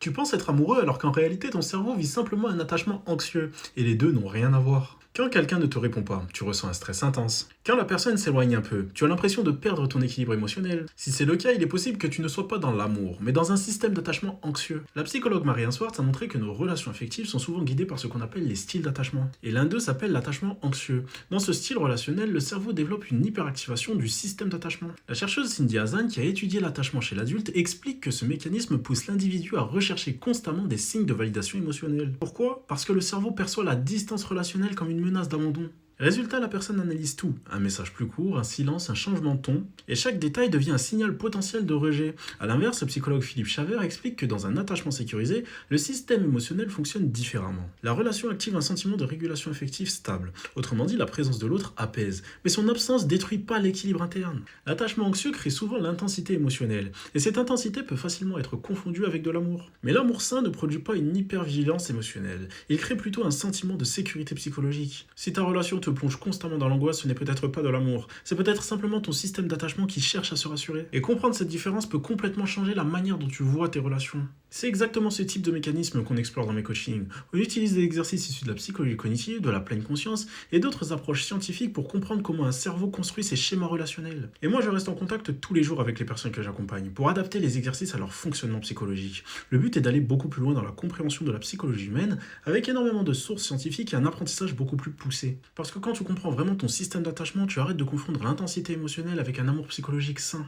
Tu penses être amoureux alors qu'en réalité ton cerveau vit simplement un attachement anxieux, et les deux n'ont rien à voir. Quand quelqu'un ne te répond pas, tu ressens un stress intense. Quand la personne s'éloigne un peu, tu as l'impression de perdre ton équilibre émotionnel. Si c'est le cas, il est possible que tu ne sois pas dans l'amour, mais dans un système d'attachement anxieux. La psychologue Marianne Swartz a montré que nos relations affectives sont souvent guidées par ce qu'on appelle les styles d'attachement. Et l'un d'eux s'appelle l'attachement anxieux. Dans ce style relationnel, le cerveau développe une hyperactivation du système d'attachement. La chercheuse Cindy Hazan, qui a étudié l'attachement chez l'adulte, explique que ce mécanisme pousse l'individu à rechercher constamment des signes de validation émotionnelle. Pourquoi? Parce que le cerveau perçoit la distance relationnelle comme une menace d'abandon. Résultat, la personne analyse tout. Un message plus court, un silence, un changement de ton. Et chaque détail devient un signal potentiel de rejet. A l'inverse, le psychologue Philippe Chavert explique que dans un attachement sécurisé, le système émotionnel fonctionne différemment. La relation active un sentiment de régulation affective stable. Autrement dit, la présence de l'autre apaise. Mais son absence détruit pas l'équilibre interne. L'attachement anxieux crée souvent l'intensité émotionnelle. Et cette intensité peut facilement être confondue avec de l'amour. Mais l'amour sain ne produit pas une hypervigilance émotionnelle. Il crée plutôt un sentiment de sécurité psychologique. Si ta relation te plonge constamment dans l'angoisse, ce n'est peut-être pas de l'amour. C'est peut-être simplement ton système d'attachement qui cherche à se rassurer. Et comprendre cette différence peut complètement changer la manière dont tu vois tes relations. C'est exactement ce type de mécanisme qu'on explore dans mes coachings. On utilise des exercices issus de la psychologie cognitive, de la pleine conscience et d'autres approches scientifiques pour comprendre comment un cerveau construit ses schémas relationnels. Et moi, je reste en contact tous les jours avec les personnes que j'accompagne pour adapter les exercices à leur fonctionnement psychologique. Le but est d'aller beaucoup plus loin dans la compréhension de la psychologie humaine avec énormément de sources scientifiques et un apprentissage beaucoup plus poussé. Parce que quand tu comprends vraiment ton système d'attachement, tu arrêtes de confondre l'intensité émotionnelle avec un amour psychologique sain.